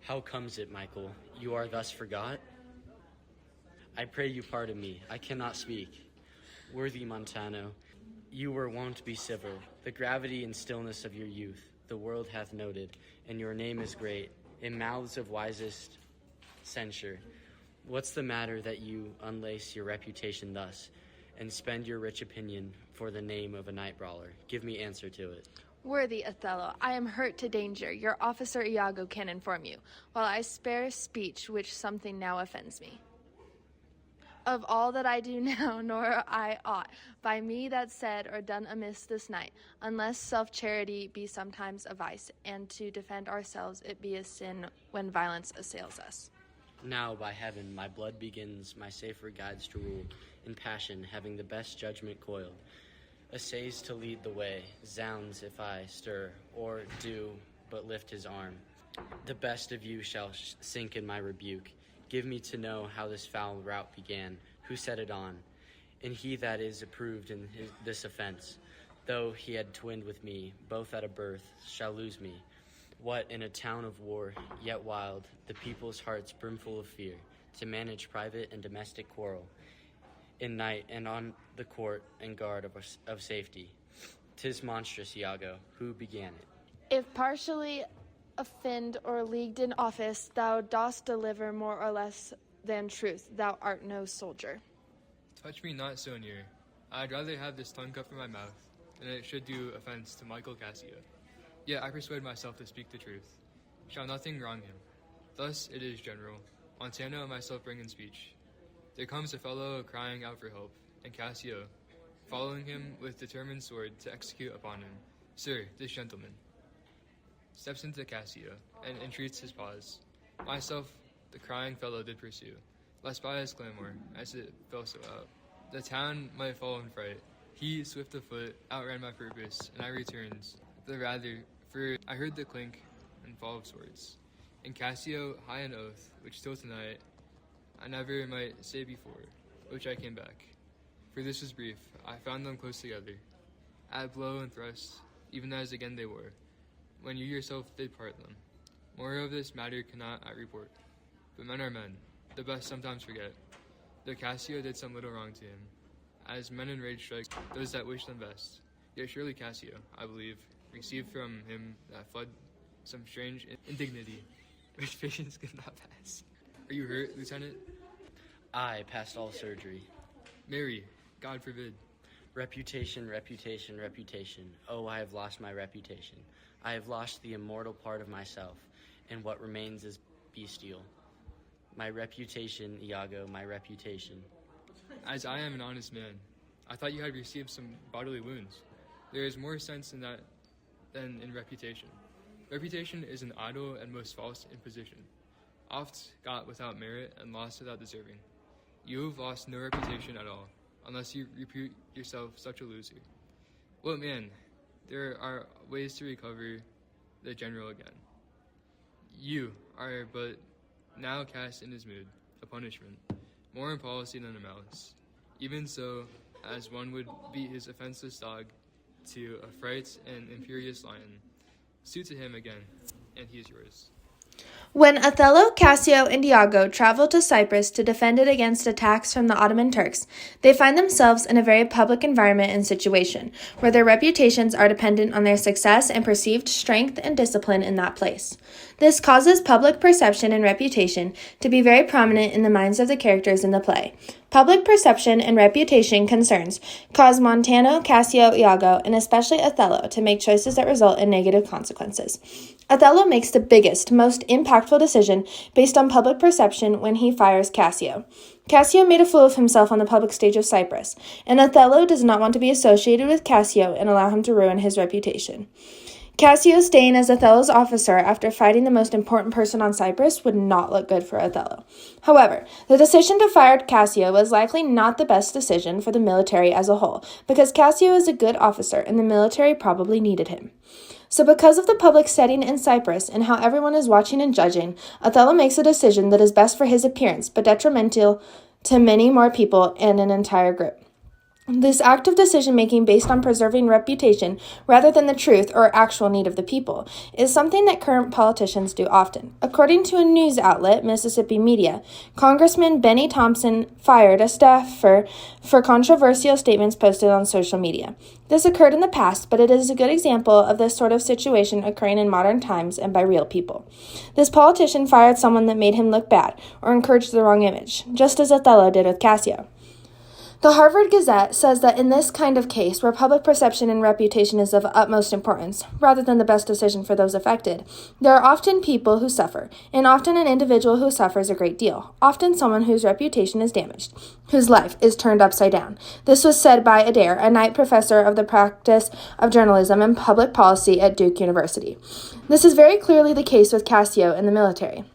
How comes it, Michael, you are thus forgot? I pray you pardon me, I cannot speak. Worthy Montano, you were wont be civil. The gravity and stillness of your youth the world hath noted, and your name is great, in mouths of wisest censure. What's the matter that you unlace your reputation thus, and spend your rich opinion for the name of a night brawler? Give me answer to it. Worthy Othello, I am hurt to danger. Your officer Iago can inform you, while I spare speech which something now offends me. Of all that I do now, nor I ought, by me that said or done amiss this night, unless self-charity be sometimes a vice, and to defend ourselves it be a sin when violence assails us. Now, by heaven, my blood begins my safer guides to rule, in passion having the best judgment coiled, essays to lead the way. Zounds if I stir, or do but lift his arm. The best of you shall sink in my rebuke. Give me to know how this foul rout began, who set it on, and he that is approved in this offense, though he had twinned with me, both at a birth, shall lose me. What in a town of war, yet wild, the people's hearts brimful of fear, to manage private and domestic quarrel, in night and on the court and guard of safety. 'Tis monstrous, Iago, who began it? If partially offend or leagued in office, thou dost deliver more or less than truth. Thou art no soldier. Touch me not so near. I'd rather have this tongue cut from my mouth than it should do offense to Michael Cassio. Yet I persuade myself to speak the truth. Shall nothing wrong him. Thus it is, General. Montano and myself bring in speech. There comes a fellow crying out for help, and Cassio, following him with determined sword to execute upon him. Sir, this gentleman steps into Cassio, and entreats his pause. Myself, the crying fellow did pursue, lest by his clamour, as it fell so out, the town might fall in fright. He, swift of foot, outran my purpose, and I returned, the rather, for I heard the clink and fall of swords. And Cassio, high an oath, which till tonight I never might say before, which I came back. For this was brief, I found them close together, at blow and thrust, even as again they were, when you yourself did part them. More of this matter cannot I report. But men are men, the best sometimes forget. Though Cassio did some little wrong to him, as men in rage strike those that wish them best. Yet surely Cassio, I believe, received from him that fled some strange indignity, which patience could not pass. Are you hurt, Lieutenant? I past all surgery. Mary, God forbid. Reputation, reputation, reputation. Oh, I have lost my reputation. I have lost the immortal part of myself, and what remains is bestial. My reputation, Iago, my reputation. As I am an honest man, I thought you had received some bodily wounds. There is more sense in that than in reputation. Reputation is an idle and most false imposition, oft got without merit and lost without deserving. You have lost no reputation at all, unless you repute yourself such a loser. Well, man, there are ways to recover the general again. You are but now cast in his mood, a punishment, more in policy than in malice. Even so, as one would beat his offenseless dog to affright an imperious lion, suit to him again, and he is yours. When Othello, Cassio, and Iago travel to Cyprus to defend it against attacks from the Ottoman Turks, they find themselves in a very public environment and situation, where their reputations are dependent on their success and perceived strength and discipline in that place. This causes public perception and reputation to be very prominent in the minds of the characters in the play. Public perception and reputation concerns cause Montano, Cassio, Iago, and especially Othello to make choices that result in negative consequences. Othello makes the biggest, most impactful decision based on public perception when he fires Cassio. Cassio made a fool of himself on the public stage of Cyprus, and Othello does not want to be associated with Cassio and allow him to ruin his reputation. Cassio staying as Othello's officer after fighting the most important person on Cyprus would not look good for Othello. However, the decision to fire Cassio was likely not the best decision for the military as a whole, because Cassio is a good officer and the military probably needed him. So because of the public setting in Cyprus and how everyone is watching and judging, Othello makes a decision that is best for his appearance, but detrimental to many more people and an entire group. This active decision-making based on preserving reputation rather than the truth or actual need of the people is something that current politicians do often. According to a news outlet, Mississippi Media, Congressman Benny Thompson fired a staffer for controversial statements posted on social media. This occurred in the past, but it is a good example of this sort of situation occurring in modern times and by real people. This politician fired someone that made him look bad or encouraged the wrong image, just as Othello did with Cassio. The Harvard Gazette says that in this kind of case, where public perception and reputation is of utmost importance, rather than the best decision for those affected, there are often people who suffer, and often an individual who suffers a great deal, often someone whose reputation is damaged, whose life is turned upside down. This was said by Adair, a Knight professor of the practice of journalism and public policy at Duke University. This is very clearly the case with Cassio in the military.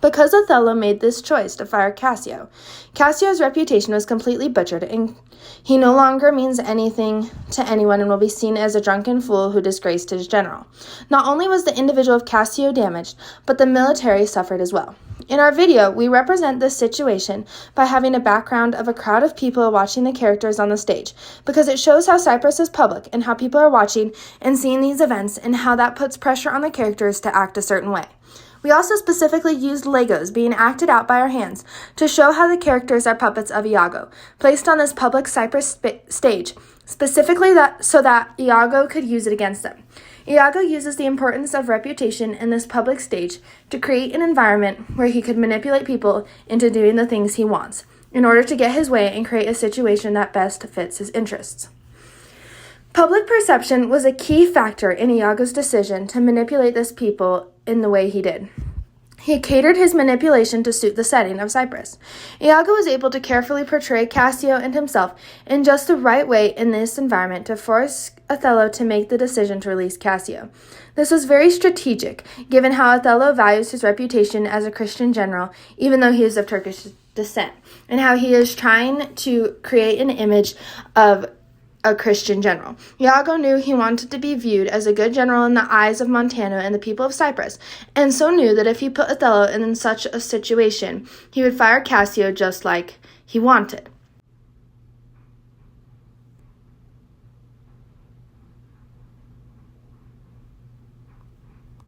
Because Othello made this choice to fire Cassio, Cassio's reputation was completely butchered, and he no longer means anything to anyone and will be seen as a drunken fool who disgraced his general. Not only was the individual of Cassio damaged, but the military suffered as well. In our video, we represent this situation by having a background of a crowd of people watching the characters on the stage, because it shows how Cyprus is public and how people are watching and seeing these events and how that puts pressure on the characters to act a certain way. We also specifically used Legos being acted out by our hands to show how the characters are puppets of Iago, placed on this public Cyprus stage, specifically so that Iago could use it against them. Iago uses the importance of reputation in this public stage to create an environment where he could manipulate people into doing the things he wants, in order to get his way and create a situation that best fits his interests. Public perception was a key factor in Iago's decision to manipulate this people in the way he did. He catered his manipulation to suit the setting of Cyprus. Iago was able to carefully portray Cassio and himself in just the right way in this environment to force Othello to make the decision to release Cassio. This was very strategic, given how Othello values his reputation as a Christian general, even though he is of Turkish descent, and how he is trying to create an image of a Christian general. Iago knew he wanted to be viewed as a good general in the eyes of Montano and the people of Cyprus, and so knew that if he put Othello in such a situation, he would fire Cassio just like he wanted.